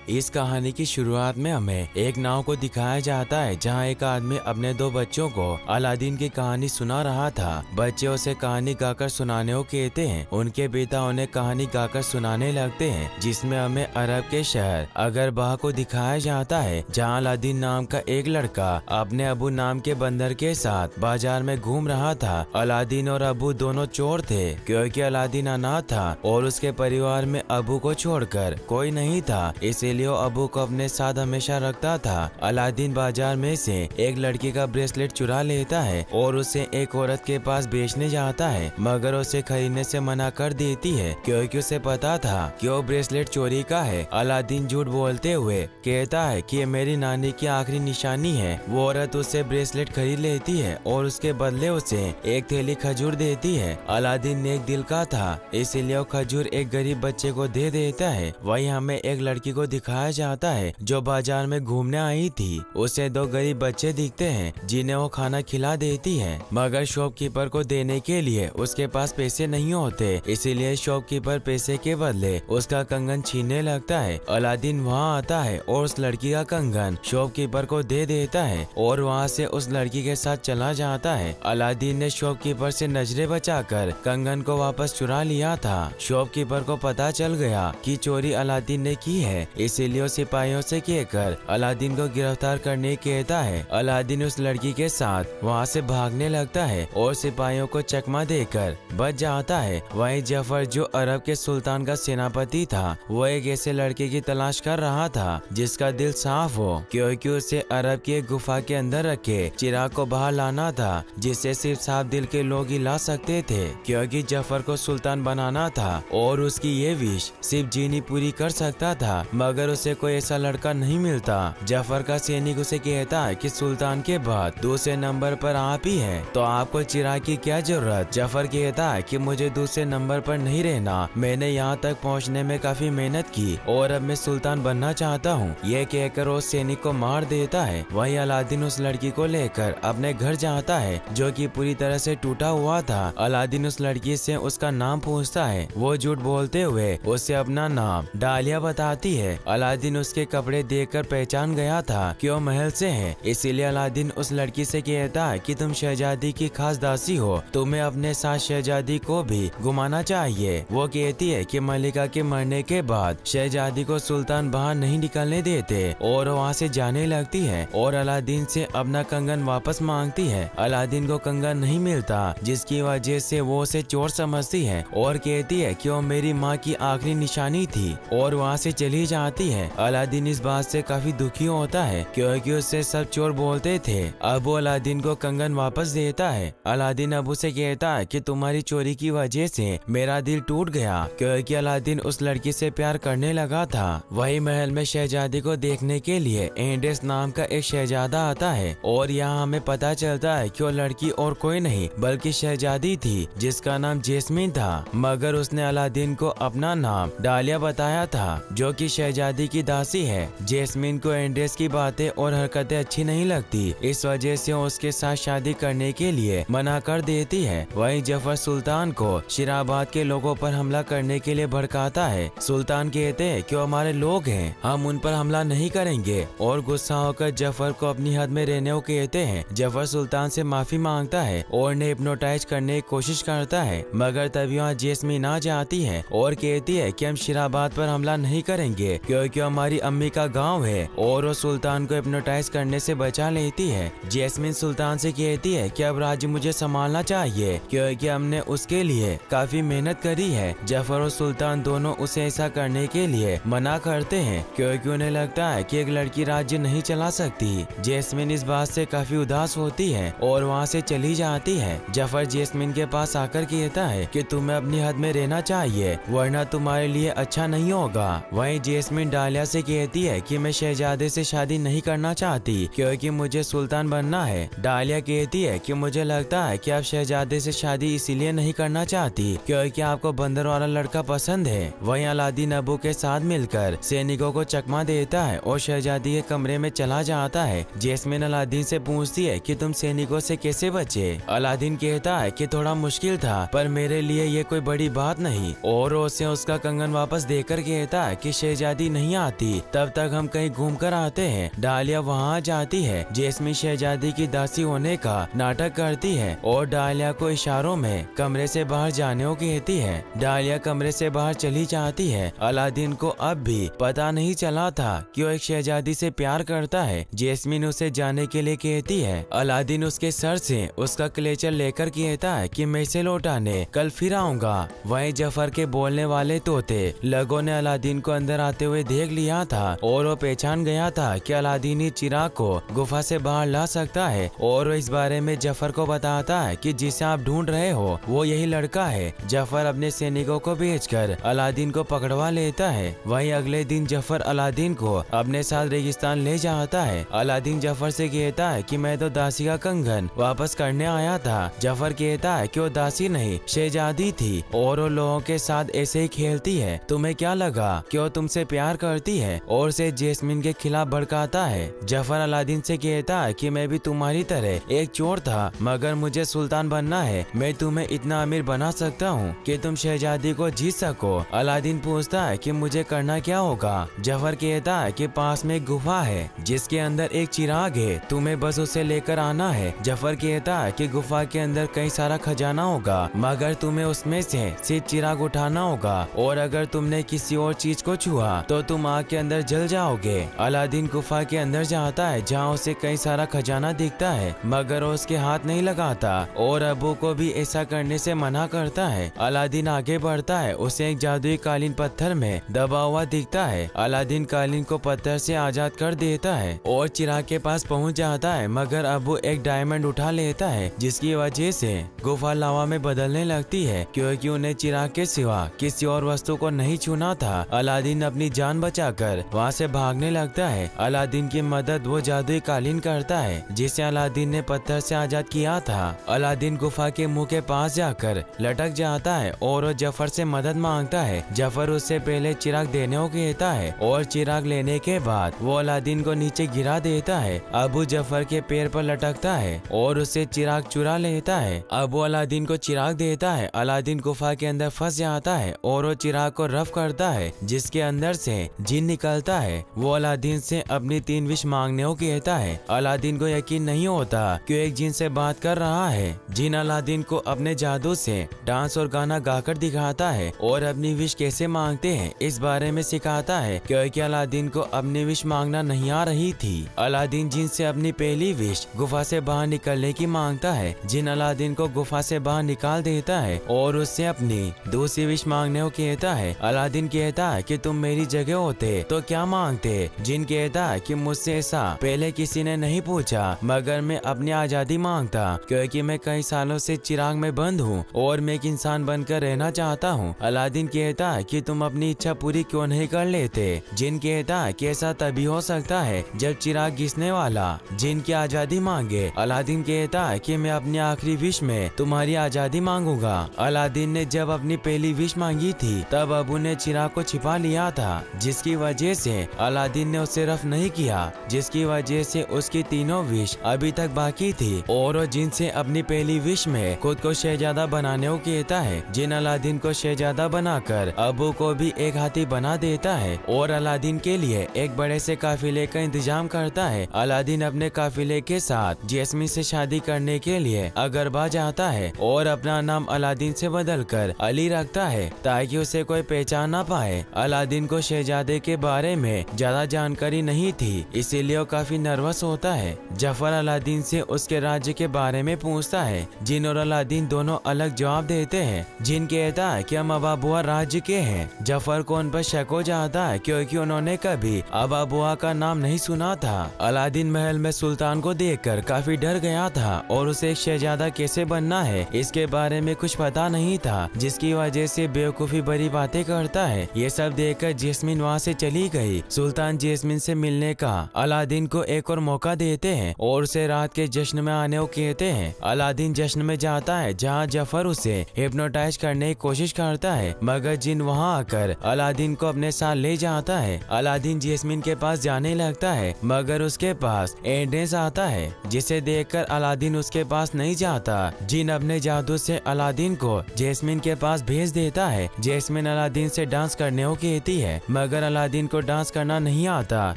इस कहानी की शुरुआत में हमें एक नाव को दिखाया जाता है जहां एक आदमी अपने दो बच्चों को अलादीन की कहानी सुना रहा था। बच्चे उसे कहानी गाकर सुनाने को कहते हैं। उनके पिता उन्हें कहानी गाकर सुनाने लगते हैं, जिसमें हमें अरब के शहर अगरबाह को दिखाया जाता है, जहां अलादीन नाम का एक लड़का अपने अबू नाम के बंदर के साथ बाजार में घूम रहा था। अलादीन और अबू दोनों चोर थे, क्योंकि अलादीन अनाथ था और उसके परिवार में अबू को छोड़कर कोई नहीं था, इसीलिए वो अबू को अपने साथ हमेशा रखता था। अलादीन बाजार में से एक लड़की का ब्रेसलेट चुरा लेता है और उसे एक औरत के पास बेचने जाता है, मगर उसे खरीदने से मना कर देती है, क्योंकि उसे पता था कि वो ब्रेसलेट चोरी का है। अलादीन झूठ बोलते हुए कहता है कि ये मेरी नानी की आखिरी निशानी है। वो औरत उससे ब्रेसलेट खरीद लेती है और उसके बदले उसे एक थैली खजूर देती है। अलादीन नेक दिल का था, इसीलिए वो खजूर एक गरीब बच्चे को दे देता है। वहीं हमें एक लड़की को दिखाया जाता है जो बाजार में घूमने आई थी। उसे दो गरीब बच्चे दिखते हैं जिन्हें वो खाना खिला देती है, मगर शॉपकीपर को देने के लिए उसके पास पैसे नहीं होते, इसीलिए शॉपकीपर पैसे के बदले उसका कंगन छीनने लगता है। अलादीन वहाँ आता है और उस लड़की का कंगन शॉपकीपर को दे देता है और वहाँ से उस लड़की के साथ चला जाता है। अलादीन ने शॉपकीपर से नजरें बचाकर कंगन को वापस चुरा लिया था। शॉपकीपर को पता चल गया कि चोरी अलादीन ने की है, इसीलिए वो सिपाहियों से कहकर अलादीन को गिरफ्तार करने कहता है। अलादीन उस लड़की के साथ वहाँ से भागने लगता है और सिपाहियों को चकमा देकर बच जाता है। वहीं जफर, जो अरब के सुल्तान का सेनापति था, वो एक ऐसे लड़के की तलाश कर रहा था जिसका दिल साफ हो, क्योंकि उसे अरब की एक गुफा के अंदर रखे चिराग को बाहर लाना था, जिसे सिर्फ साफ दिल के लोग ही ला सकते थे, क्योंकि जफर को सुल्तान बनाना था और उसकी ये विश सिर्फ जीनी पूरी कर सकता था, मगर उसे कोई ऐसा लड़का नहीं मिलता। जफर का सैनिक उसे कहता है कि सुल्तान के बाद दूसरे नंबर पर आप ही हैं, तो आपको चिराग की क्या जरूरत। जफर कहता है कि मुझे दूसरे नंबर पर नहीं रहना, मैंने यहाँ तक पहुँचने में काफी मेहनत की और अब मैं सुल्तान बनना चाहता हूँ। ये कहकर उस सैनिक को मार देता है। वहीं अलादीन उस लड़की को लेकर अपने घर जाता है, जो कि पूरी तरह से टूटा हुआ था। अलादीन उस लड़की से उसका नाम पूछता है। वो झूठ बोलते हुए उसे अपना नाम डालिया बताती है। अलादीन उसके कपड़े देखकर पहचान गया था कि वो महल से है, इसीलिए अलादीन उस लड़की से कहता है कि तुम शहजादी की खास दासी हो, तुम्हें अपने साथ शहजादी को भी घुमाना चाहिए। वो कहती है कि मलिका के मरने के बाद शहजादी को सुल्तान बाहर नहीं निकलने देते और वहाँ से जाने लगती है और अलादीन से अपना कंगन वापस मांगती है। अलादीन को कंगन नहीं मिलता, जिसकी वजह से वो उसे चोर समझती है और कहती है कि वो मेरी माँ की आखिरी निशानी थी और वहाँ से चली जाती है। अलादीन इस बात से काफी दुखी होता है, क्योंकि उससे सब चोर बोलते थे। अब वो अलादीन को कंगन वापस देता है। अलादीन अबू से कहता है कि तुम्हारी चोरी की वजह से मेरा दिल टूट गया, क्योंकि अलादीन उस लड़की से प्यार करने लगा था। वही महल में शहजादी को देखने के लिए एंडेस नाम का एक शहजादा आता है और यहाँ हमें पता चलता है कि वो लड़की और कोई नहीं बल्कि शहजादी थी, जिसका नाम जैस्मीन था, मगर उसने अलादीन को अपना नाम डालिया बताया था, जो कि शहजादी की दासी है। जैस्मीन को एंडेस की बातें और हरकतें अच्छी नहीं लगती, इस वजह से वो उसके साथ शादी करने के लिए मना कर देती है। वहीं जफर सुल्तान को शिराबाद के लोगों पर हमला करने के लिए भड़काता है। सुल्तान कहते हैं कि वो हमारे लोग हैं, हम उन पर हमला नहीं करेंगे, और गुस्सा होकर जफर को अपनी हद में रहने को कहते हैं। जफर सुल्तान से माफी मांगता है और उन्हें हिप्नोटाइज करने की कोशिश करता है, मगर तभी वहाँ जैस्मीन आ जाती है और कहती है कि हम शिराबाद पर हमला नहीं करेंगे, क्योंकि हमारी अम्मी का गांव है, और वो सुल्तान को हिप्नोटाइज करने से बचा लेती है। जैस्मीन सुल्तान से कहती है कि अब राज्य मुझे संभालना चाहिए, क्योंकि हमने उसके लिए काफी मेहनत करी है। जफर और सुल्तान दोनों उसे ऐसा करने के लिए मना करते हैं, क्योंकि उन्हें लगता है कि एक लड़की राज्य नहीं चला सकती। जैस्मीन इस बात से काफी उदास होती है और वहाँ से चली जाती है। जफर जैस्मीन के पास आकर कहता है कि तुम्हें अपनी हद में रहना चाहिए, वरना तुम्हारे लिए अच्छा नहीं होगा। वहीं जैस्मीन डालिया से कहती है कि मैं शहजादे से शादी नहीं करना चाहती, क्योंकि मुझे सुल्तान बनना है। डालिया कहती है कि मुझे लगता है कि आप शहजादे से शादी इसीलिए नहीं करना चाहती क्योंकि आपको बंदर वाला लड़का पसंद है। वहीं अलादीन अबू के साथ मिलकर सैनिकों को चकमा देता है और शहजादी के कमरे में चला जाता है। जैस्मीन अलादीन से पूछती है कि तुम सैनिकों से कैसे बचे। अलादीन कहता है कि थोड़ा मुश्किल था, पर मेरे लिए ये कोई बड़ी बात नहीं, और उसे उसका कंगन वापस देकर कहता है कि शहजादी नहीं आती तब तक हम कहीं घूम कर आते हैं। डालिया वहाँ जाती है। जैस्मिन शहजादी की दासी होने का नाटक करती है और डालिया को इशारों में कमरे से बाहर जाने को कहती है। डालिया कमरे से बाहर चली जाती है। अलादीन को अब भी पता नहीं चला था कि वो एक शहजादी से प्यार करता है। जैस्मिन उसे जाने के लिए कहती है। अलादीन उसके सर से उसका क्लेचर लेकर कहता है कि मैं इसे लौटाने कल फिर आऊंगा। वहीं जफर के बोलने वाले तोते लगो ने अलादीन को अंदर आते हुए देख लिया था और वो पहचान गया था कि अलादीन ही चिराग को गुफा से बाहर ला सकता है और वो इस बारे में जफर को बताता है कि जिसे आप ढूंढ रहे हो वो यही लड़का है। जफर अपने सैनिकों को भेजकर अलादीन को पकड़वा लेता है। वहीं अगले दिन जफर अलादीन को अपने साथ रेगिस्तान ले जाता है। अलादीन जफर से कहता है कि मैं तो दासी का कंगन वापस करने आया था। जफर कहता है कि वो दासी नहीं शहजादी थी और वो लोगों के साथ ऐसे ही खेलती है। तुम्हें क्या लगा कि वो तुमसे प्यार करती है और उसे जैस्मिन के खिलाफ भड़काता है। जफर अलादीन से कहता है कि मैं भी तुम्हारी तरह एक चोर था मगर मुझे सुल्तान बनना है। मैं तुम्हें इतना अमीर बना सकता हूँ कि तुम शहजादी को जीत सको। अलादीन पूछता है कि मुझे करना क्या होगा। जफर कहता है कि पास में एक गुफा है जिसके अंदर एक चिराग है, तुम्हें बस उसे लेकर आना है। जफर कहता है कि गुफा के अंदर कई सारा खजाना होगा मगर तुम्हें उसमें से सिर्फ चिराग उठाना होगा और अगर तुमने किसी और चीज को छुआ तो तुम आग के अंदर जल जाओगे। अलादीन गुफा के अंदर जाता है जहाँ उसे कई सारा खजाना दिखता है मगर वो उसके हाथ नहीं लगाता और अबू को भी ऐसा करने से मना करता है। अलादीन आगे बढ़ता है, उसे एक जादुई कालीन पत्थर में दबा हुआ दिखता है। अलादीन कालीन को पत्थर से आजाद कर देता है और चिराग के पास पहुंच जाता है मगर अबू एक डायमंड उठा लेता है जिसकी वजह से गुफा लावा में बदलने लगती है क्योंकि उन्हें चिराग के सिवा किसी और वस्तु को नहीं छूना था। अलादीन अपनी जान बचाकर वहाँ से भागने लगता है। अलादीन की मदद वो जादुई कालीन करता है जिसे अलादीन ने पत्थर से आजाद किया था। अलादीन गुफा के मुंह के पास जाकर लटक जाता है और वो जफर से मदद मांगता है। जफर उससे पहले चिराग देने को कहता है और चिराग लेने के बाद वो अलादीन को नीचे गिरा देता है। अबू जफर के पैर पर लटकता है और उससे चिराग चुरा लेता है। अबू अलादीन को चिराग देता है। अलादीन गुफा के अंदर फंस जाता है और वो चिराग को रफ करता है जिसके अंदर से जिन निकलता है। वो अलादीन से अपनी 3 विश मांगने को कहता है। अलादीन को यकीन नहीं होता कि एक जिन से बात कर रहा है। जिन अलादीन को अपने जादू से डांस और गाना गाकर दिखाता है और अपनी विश कैसे मांगते हैं इस बारे में सिखाता है क्योंकि अलादीन को अपनी विश मांगना नहीं आ रही थी। अलादीन जिन से अपनी पहली विश गुफा से बाहर निकलने की मांगता है। जिन अलादीन को गुफा से बाहर निकाल देता है और उससे अपनी दूसरी विश मांगने को कहता है। अलादीन कहता है कि तुम मेरी जगह होते तो क्या मांगते। जिन कहता है कि मुझसे ऐसा पहले किसी ने नहीं पूछा मगर मैं अपनी आजादी मांगता क्योंकि मैं कई सालों से चिराग में बंद हूँ और मैं एक इंसान बनकर रहना चाहता हूँ। अलादीन कहता है कि तुम अपनी इच्छा पूरी क्यों नहीं कर लेते। जिन कहता है कि ऐसा तभी हो सकता है जब चिराग घिसने वाला जिन की आजादी मांगे। अलादीन कहता है कि मैं अपनी आखिरी विश में तुम्हारी आजादी मांगूंगा। अलादीन ने जब अपनी पहली विश मांगी थी तब अबू ने चिराग को छिपा लिया था जिसकी वजह से अलादीन ने उसे रफ नहीं किया जिसकी वजह से उसकी तीनों विश अभी तक बाकी थी और वो जिन से अपनी पहली विश में खुद को शहजादा बनाने को कहता है। जिन अलादीन को शहजादा बनाकर अबू को भी एक हाथी बना देता है और अलादीन के लिए एक बड़े से काफिले का इंतजाम करता है। अलादीन अपने काफिले के साथ जैस्मिन से शादी करने के लिए अगरबा जाता है और अपना नाम अलादीन से बदलकर अली रखता है ताकि उसे कोई पहचान ना पाए। अलादीन को शहजादे के बारे में ज्यादा जानकारी नहीं थी इसीलिए वो काफी नर्वस होता है। जफर अलादीन से उसके राज्य के बारे में पूछता है। जिन और अलादीन दोनों अलग जवाब देते हैं। जिन कहता है कि हम अबाबुआ राज्य के हैं। जफर को उन पर शक हो जाता है क्योंकि उन्होंने कभी अबाबुआ का नाम नहीं सुना था। अलादीन महल में सुल्तान को देखकर काफी डर गया था और उसे एक शहजादा कैसे बनना है इसके बारे में कुछ पता नहीं था जिसकी वजह से बेवकूफी भरी बातें करता है। ये सब देखकर जैस्मिन वहाँ से चली गई। सुल्तान जैस्मिन से मिलने का अलादीन को एक और मौका देते हैं और उसे रात के जश्न में आने को कहते हैं। अलादीन जश्न में जाता है जहाँ जफर उसे हिप्नोटाइज करने की कोशिश करता है मगर जिन वहाँ आकर अलादीन को अपने साथ ले जाता है। अलादीन जैस्मिन के पास जाने लगता है मगर उसके पास एंड्रेस आता है जिसे देखकर अलादीन उसके पास नहीं जाता। जिन अपने जादू से अलादीन को जैस्मिन के पास भेज देता है। जैस्मिन अलादीन से डांस करने को कहती है मगर अलादीन को डांस करना नहीं आता।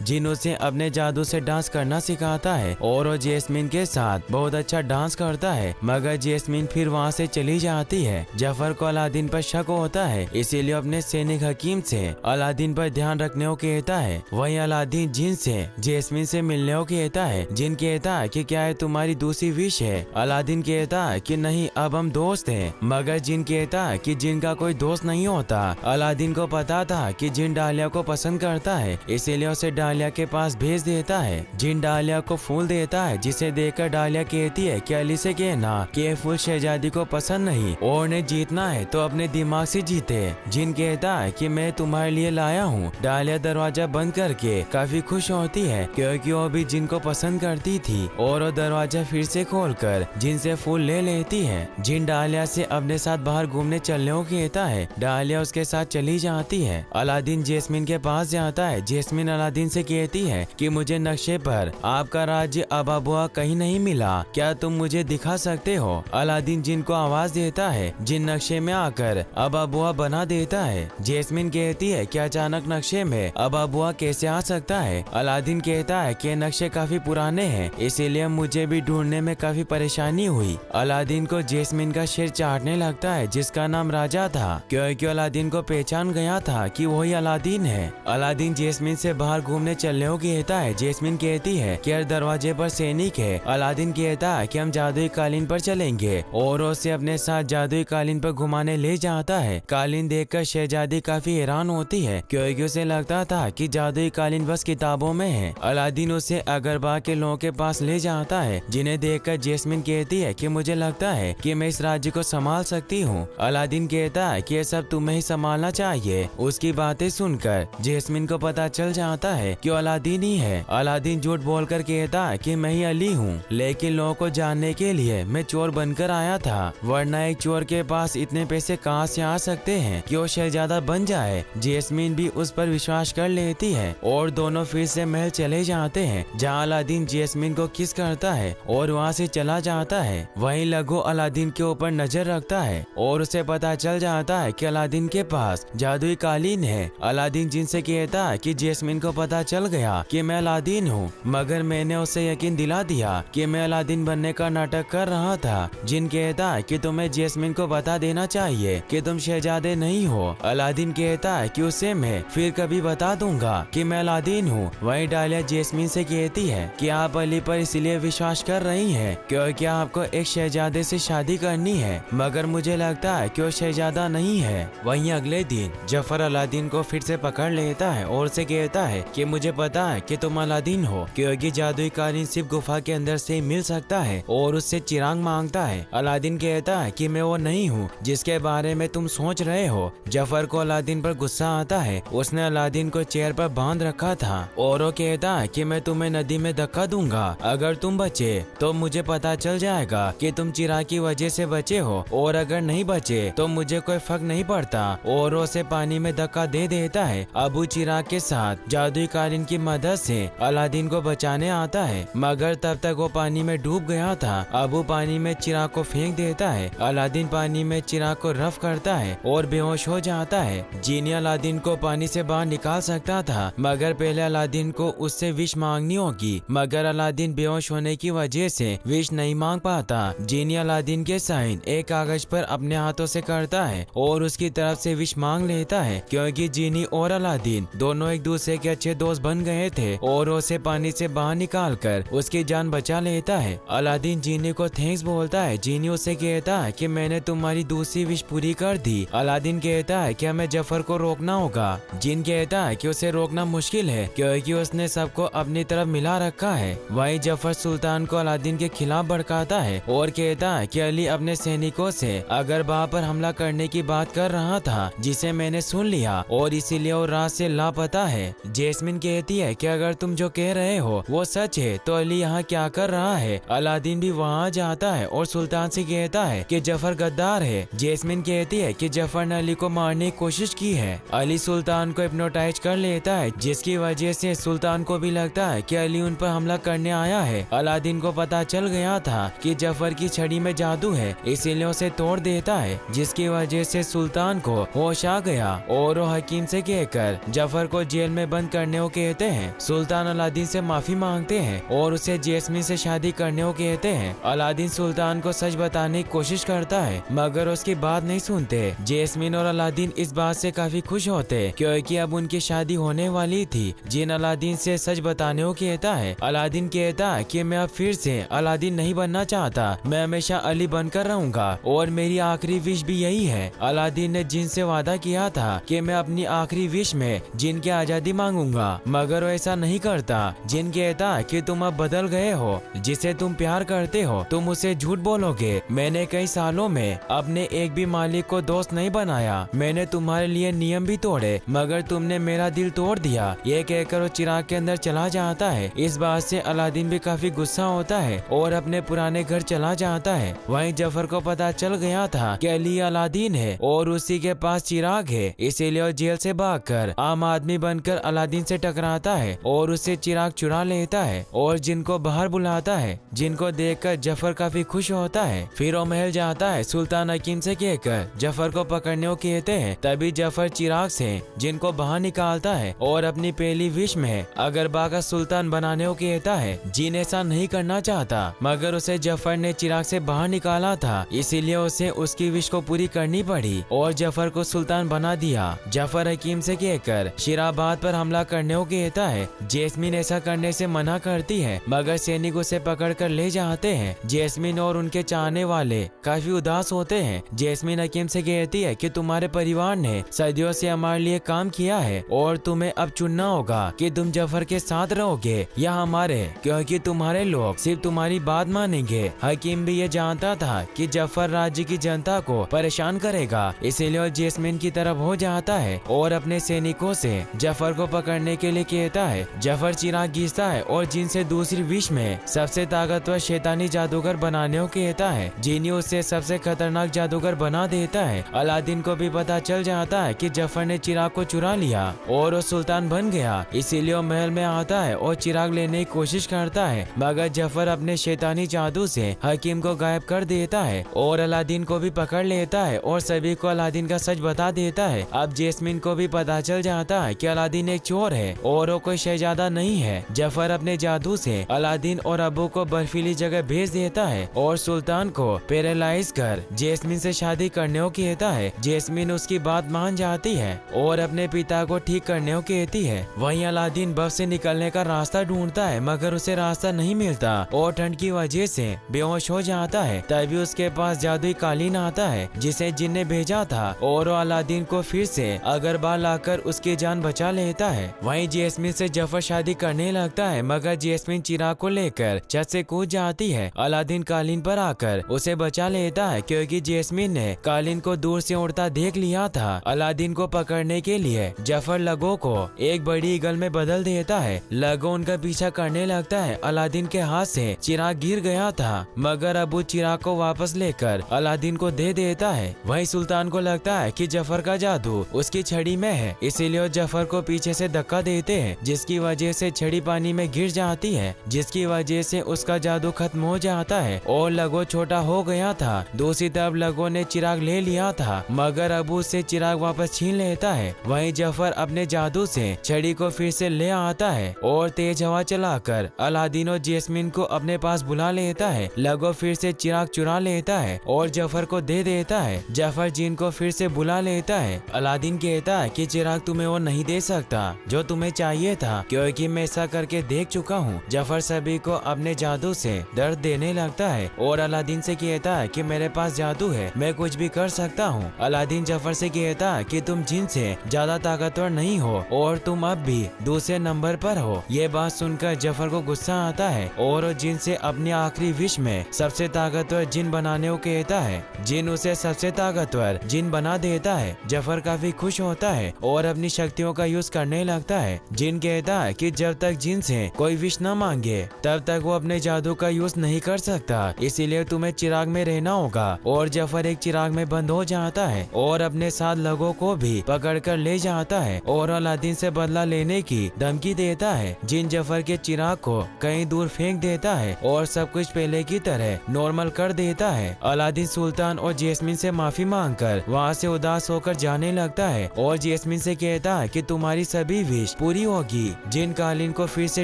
जिन उसे अपने जादू से डांस करना सिखाता है और वो जैस्मिन के साथ बहुत अच्छा डांस करता है, मगर जैस्मिन फिर वहाँ से चली जाती है। जफर को अलादीन पर शक होता है, इसीलिए अपने सैनिक हकीम से अलादीन पर ध्यान रखने को कहता है। वहीं अलादीन जिन से जैस्मिन से मिलने को कहता है। जिन कहता है कि क्या है तुम्हारी दूसरी विश है? अलादीन कहता है कि नहीं, अब हम दोस्त हैं। मगर जिन कहता है कि जिन का कोई दोस्त नहीं होता। अलादीन को पता था कि जिन डालिया को पसंद करता है, इसीलिए उसे डालिया के पास भेज देता है। जिन डालिया को फूल देता है, जिसे देखकर डालिया कहती है कि अली से कहना कि ये फूल शहजादी को पसंद नहीं और उन्हें जीतना है तो अपने दिमाग से जीते। जिन कहता है कि मैं तुम्हारे लिए लाया हूँ। डालिया दरवाजा बंद करके काफी खुश होती है क्योंकि वो भी जिन को पसंद करती थी और वो दरवाजा फिर से खोलकर जिन से फूल ले लेती है। जिन डालिया से अपने साथ बाहर घूमने चलने को कहता है। डालिया उसके साथ चली जाती है। अलादीन जैस्मिन के पास जाता है। जैस्मिन अलादीन से कहती है कि मुझे नक्शे पर आपका राज्य अबाबुआ कहीं नहीं मिला, क्या तुम मुझे दिखा सकते हो? अलादीन जिन को आवाज देता है। जिन नक्शे में आकर अबाबुआ बना देता है। जैस्मिन कहती है कि अचानक नक्शे में अबाबुआ कैसे आ सकता है? अलादीन कहता है कि नक्शे काफी पुराने हैं, इसीलिए मुझे भी ढूंढने में काफी परेशानी हुई। अलादीन को जैस्मिन का सिर चाटने लगता है जिसका नाम राजा था, क्योंकि अलादीन को पहचान गया था कि वही अलादीन है। अलादीन जैस्मिन से बाहर घूमने चलने को कहता है। जैस्मिन कहती है कि हर दरवाजे पर सैनिक है। अलादीन कहता है कि हम जादुई कालीन पर चलेंगे और उसे अपने साथ जादुई कालीन पर घुमाने ले जाता है। कालीन देखकर शहजादी काफी हैरान होती है क्योंकि उसे लगता था कि जादुई कालीन बस किताबों में है। अलादीन उसे अगरबा के लोगों के पास ले जाता है, जिन्हें देखकर जैस्मिन कहती है कि मुझे लगता है कि मैं इस राज्य को संभाल सकती हूँ। अलादीन कहता है कि ये सब तुम्हें ही संभालना चाहिए। उसकी बातें सुनकर जैस्मिन को पता चल जाता है कि अलादीन ही है। अलादीन झूठ बोलकर कहता है कि मैं ही अली हूँ, लेकिन लोगों को जानने के लिए मैं चोर बनकर आया था, वरना एक चोर के पास इतने पैसे कहाँ से आ सकते हैं कि वो शहजादा बन जाए। जैस्मिन भी उस पर विश्वास कर लेती है और दोनों फिर से महल चले जाते हैं, जहाँ अलादीन जैस्मिन को किस करता है और वहाँ से चला जाता है। वहीं लघु अलादीन के ऊपर नजर रखता है और उसे पता चल जाता है कि अलादीन के पास जादुई कालीन है। अलादीन जिनसे कहता है कि जैस्मिन को पता चल गया कि मैं अलादीन हूँ, मगर मैंने उसे यकीन दिला दिया कि मैं अलादीन बनने का नाटक कर रहा था। जिन कहता है कि तुम्हें जैस्मिन को बता देना चाहिए कि तुम शहजादे नहीं हो। अलादीन कहता है कि उसे मैं फिर कभी बता दूंगा कि मैं अलादीन हूँ। वहीं डालिया जैस्मिन से कहती है कि आप अली पर इसलिए विश्वास कर रही हैं क्योंकि आपको एक शहजादे से शादी करनी है, मगर मुझे लगता है कि वो शहजादा नहीं है। वहीं अगले दिन जफर अलादीन को फिर से पकड़ लेता है और उसे कहता है कि मुझे पता है कि तुम अलादीन हो, क्योंकि जादुई कालीन सिर्फ गुफा के अंदर से मिल सकता है, और उससे चिराग मांगता है। अलादीन कहता है कि मैं वो नहीं हूँ जिसके बारे में तुम सोच रहे हो। जफर को अलादीन पर गुस्सा आता है। उसने अलादीन को चेयर पर बांध रखा था और वो कहता है कि मैं तुम्हें नदी में धक्का दूंगा, अगर तुम बचे तो मुझे पता चल जाएगा कि तुम चिराग की वजह से बचे हो, और अगर नहीं बचे तो मुझे कोई फर्क नहीं पड़ता। और उसे पानी में धक्का दे देता है। अबू चिराग के साथ जादुई कालीन की मदद से अलादीन को बचाने आता है, मगर तब तक वो पानी में डूब गया था। अबू पानी में चिराग को फेंक देता है। अलादीन पानी में चिराग को रफ करता है और बेहोश हो जाता है। जीनी अलादीन को पानी से बाहर निकाल सकता था, मगर पहले अलादीन को उससे विश मांगनी होगी, मगर अलादीन बेहोश होने की वजह से विश नहीं मांग पाता। जीनी अलादीन के साइन एक कागज पर अपने हाथों से करता है और उसकी तरफ से विश मांग लेता है, क्योंकि जीनी और अलादीन दोनों एक दूसरे के अच्छे दोस्त बन गए थे और उसे पानी से बाहर निकाल कर उसकी जान बचा लेता है। अलादीन जीनी को थैंक्स बोलता है। जीनी उसे कहता है कि मैंने तुम्हारी दूसरी विश पूरी कर दी। अलादीन कहता है कि हमें जफर को रोकना होगा। जिन कहता है कि उसे रोकना मुश्किल है क्योंकि उसने सबको अपनी तरफ मिला रखा है। वहीं जफर सुल्तान को अलादीन के खिलाफ भड़काता है और कहता है कि अली अपने सैनिकों से अगरबा पर हमला करने की बात कर रहा था, जिसे मैंने सुन लिया और इसीलिए वो रात से लापता है। जैस्मिन कहती है कि अगर तुम जो कह रहे हो वो सच है तो अली यहाँ क्या कर रहा है। अलादीन भी वहाँ जाता है और सुल्तान से कहता है कि जफर गद्दार है। जैस्मिन कहती है कि जफर ने अली को मारने की कोशिश की है। अली सुल्तान को हिप्नोटाइज कर लेता है, जिसकी वजह से सुल्तान को भी लगता है कि अली उन पर हमला करने आया है। अलादीन को पता चल गया था कि जफर की छड़ी में जादू है, इसीलिए उसे तोड़ देता है, जिसकी वजह से सुल्तान को होश आ गया और वो हकीम से कहकर जफर को जेल में बंद करने को कहते हैं। सुल्तान अलादीन से माफी मांगते हैं और उसे जैस्मिन से शादी करने को कहते हैं। अलादीन सुल्तान को सच बताने की कोशिश करता है मगर उसकी बात नहीं सुनते। जैस्मिन और अलादीन इस बात से काफी खुश होते क्योंकि अब उनकी शादी होने वाली थी। जिन अलादीन से सच बताने को कहता है। अलादीन कहता है कि मैं अब फिर से अलादीन नहीं बनना चाहता, मैं हमेशा अली बनकर रहूंगा और मेरी आखिरी विश भी यही है। अलादीन ने जिन से वादा किया था कि मैं अपनी आखिरी विश में जिन की आजादी मांगूंगा मगर वो ऐसा नहीं करता। जिन कहता कि तुम अब बदल गए हो, जिसे तुम प्यार करते हो तुम उसे झूठ बोलोगे। मैंने कई सालों में अपने एक भी मालिक को दोस्त नहीं बनाया, मैंने तुम्हारे लिए नियम भी तोड़े मगर तुमने मेरा दिल तोड़ दिया। ये कहकर वो चिराग के अंदर चला जाता है। इस बात से अलादीन भी काफी गुस्सा होता है और अपने पुराने घर चला जाता है। वहीं जफर को पता चल गया था कि अली अलादीन है और उसी के पास चिराग है, इसीलिए वो जेल से भागकर आम आदमी बनकर अलादीन से टकराता है और उससे चिराग चुरा लेता है और जिनको बाहर बुलाता है। जिनको देखकर जफर काफी खुश होता है। फिर वो महल जाता है। सुल्तान हकीम से कहकर जफर को पकड़ने को कहते हैं। तभी जफर चिराग से जिनको बाहर निकालता है और अपनी पहली विश में अगरबा का सुल्तान बनाने को कहता है। जिन ऐसा नहीं करना चाहता मगर उसे जफर ने चिराग से बाहर निकाला था, इसीलिए उसे उसकी विश को पूरी करनी पड़ी और जफर को सुल्तान बना दिया। जफर हकीम से कहकर शिराबाद पर हमला करने को कहता है। जैस्मिन ऐसा करने से मना करती है मगर सैनिक उसे पकड़ कर ले जाते हैं। जैस्मिन और उनके चाहने वाले काफी उदास होते हैं। जैस्मिन हकीम से कहती है कि तुम्हारे परिवार ने सदियों से हमारे लिए काम किया है और तुम्हें अब चुनना होगा कि तुम जफर के साथ रहोगे या हमारे, क्योंकि तुम्हारे लोग सिर्फ तुम्हारी बात मानेंगे। हकीम भी ये जानता था कि जफर राज्य की जनता को परेशान करेगा, इसीलिए वो जैस्मिन की तरफ हो जाता है और अपने सैनिकों से जफर को पकड़ने के लिए कहता है। जफर चिराग घिसता है और जिनसे दूसरी विश में सबसे ताकतवर शैतानी जादूगर बनाने को कहता है। जिन्हें उससे सबसे खतरनाक जादूगर बना देता है। अलादीन को भी पता चल जाता है कि जफर ने चिराग को चुरा लिया और वो सुल्तान बन गया, इसीलिए वो महल में आता है और चिराग लेने की कोशिश करता है मगर जफर अपने शैतानी जादू से हकीम को गायब कर देता है और अलादीन को भी पकड़ लेता है और सभी को अलादीन का सच बता देता है। अब जैस्मिन को भी पता चल जाता है कि अलादीन एक चोर है और वो कोई शहजादा नहीं है। जफर अपने जादू से अलादीन और अबू को बर्फीली जगह भेज देता है और सुल्तान को पैरालाइज कर जैस्मिन से शादी करने को कहता है। जैस्मिन उसकी बात मान जाती है और अपने पिता को ठीक करने को कहती है। वहीं अलादीन बर्फ से निकलने का रास्ता ढूंढता है मगर उसे रास्ता नहीं मिलता और ठंड की वजह से बेहोश हो जाता है। तभी उसके पास जादुई कालीन आता है जिसे जिन ने भेजा था और वो अलादीन को फिर से अगरबा लाकर उसकी जान बचा लेता है। वहीं जैस्मिन से जफर शादी करने लगता है मगर जैस्मिन चिराग को लेकर छत से कूद जाती है। अलादीन कालीन पर आकर उसे बचा लेता है क्योंकि जैस्मिन ने कालीन को दूर से उड़ता देख लिया था। अलादीन को पकड़ने के लिए जफर लगो को एक बड़ी ईगल में बदल देता है। लगो उनका पीछा करने लगता है। अलादीन के हाथ से चिराग गिर गया था मगर अबू चिराग को वापस लेकर अलादीन को दे देता है। वहीं सुल्तान को लगता है कि जफर का जादू उसकी छड़ी में है, इसीलिए वो जफर को पीछे से धक्का देते हैं जिसकी वजह से छड़ी पानी में गिर जाती है, जिसकी वजह से उसका जादू खत्म हो जाता है और लगो छोटा हो गया था। दूसरी तरफ लगो ने चिराग ले लिया था मगर अबू से चिराग वापस छीन लेता है। वहीं जफर अपने जादू से छड़ी को फिर से ले आता है और तेज हवा चलाकर अलादीन और जैस्मिन को अपने पास बुला लेता है। लगो फिर से चिराग चुरा लेता है और जफर को दे देता है। जफर जिन को फिर से बुला लेता है। अलादीन कहता है कि चिराग तुम्हें वो नहीं दे सकता जो तुम्हें चाहिए था क्योंकि मैं ऐसा करके देख चुका हूँ। जफर सभी को अपने जादू से दर्द देने लगता है और अलादीन से कहता है कि मेरे पास जादू है, मैं कुछ भी कर सकता हूँ। अलादीन जफर से कहता है कि तुम जिन से ज्यादा ताकतवर नहीं हो और तुम अब भी दूसरे नंबर पर हो। ये बात सुनकर जफर को गुस्सा आता है और जिन से अपनी आखिरी विश में सबसे ताकतवर जिन बनाने को कहता है। जिन उसे सबसे ताकतवर जिन बना देता है। जफर काफी खुश होता है और अपनी शक्तियों का यूज करने लगता है। जिन कहता है कि जब तक जिन से कोई विश न मांगे तब तक वो अपने जादू का यूज नहीं कर सकता, इसीलिए तुम्हें चिराग में रहना होगा। और जफर एक चिराग में बंद हो जाता है और अपने साथ लगो को भी पकड़ कर ले जाता है और अलादीन से बदला लेने की धमकी देता है। जिन जफर के चिराग को कहीं दूर फेंक देता है और सब कुछ पहले की तरह नॉर्मल कर देता है। अलादीन सुल्तान और जैस्मिन से माफी मांगकर वहाँ से उदास होकर जाने लगता है और जैस्मिन जेस्मिन से कहता है कि तुम्हारी सभी विश पूरी होगी। जिन कालीन को फिर से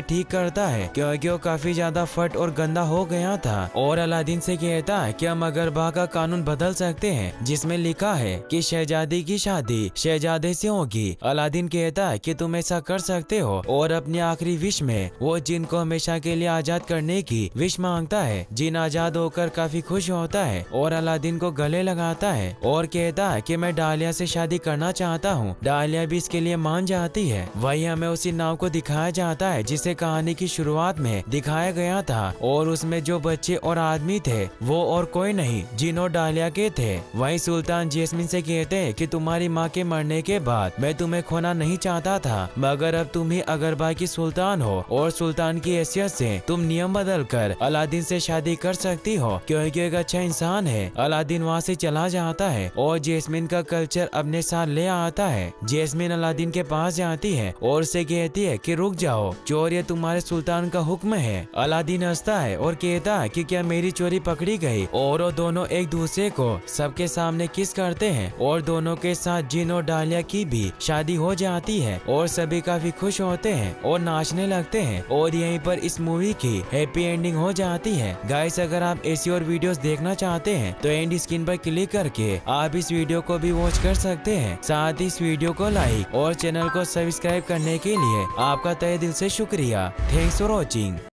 ठीक करता है क्योंकि वो काफी ज्यादा फट और गंदा हो गया था। और अलादीन से कहता है कि हम अगरबा का कानून बदल सकते हैं जिसमें लिखा है कि शहजादी की शादी शहजादे से होगी। अलादीन कहता है कि तुम ऐसा कर सकते हो और अपनी आखिरी विश में वो जिन को हमेशा के लिए आजाद करने की विश मांगता है। जिन आजाद होकर काफी खुश होता है और अलादीन को गले लगाता है और कहता है कि मैं डालिया से शादी करना चाहता हूँ। डालिया भी इसके लिए मान जाती है। वही हमें उसी नाव को दिखाया जाता है जिसे कहानी की शुरुआत में दिखाया गया था और उसमें जो बच्चे और आदमी थे वो और कोई नहीं जिन डालिया के थे। वही सुल्तान जेस्मिन से कहते हैं कि तुम्हारी माँ के मरने के बाद मैं तुम्हें खोना नहीं चाहता था, मगर अब तुम ही अगरबा की सुल्तान हो और सुल्तान की हैसियत से तुम नियम बदल कर अलादीन से शादी कर सकती हो क्योंकि एक अच्छा इंसान है। अलादीन वहाँ से चला जाता है और जेस्मिन का कल्चर अपने साथ ले आता है। जेस्मिन अलादीन के पास जाती है और उसे कहती है कि रुक जाओ, चोर ये तुम्हारे सुल्तान का हुक्म है। अलादीन हंसता है और कहता है कि क्या मेरी चोरी पकड़ी गई। और वो दोनों एक दूसरे को सबके सामने किस करते हैं और दोनों के साथ जिन और डालिया की भी शादी हो जाती है और सभी काफी खुश होते हैं और नाचने लगते हैं। और यहीं पर इस मूवी की हैप्पी एंडिंग हो जाती है। गाइस, अगर आप ऐसी और वीडियोस देखना चाहते हैं तो एंड स्क्रीन पर क्लिक करके आप इस वीडियो को भी वॉच कर सकते हैं। साथ ही इस वीडियो को लाइक और चैनल को सब्सक्राइब करने के लिए आपका तहे दिल से शुक्रिया। Thanks for watching.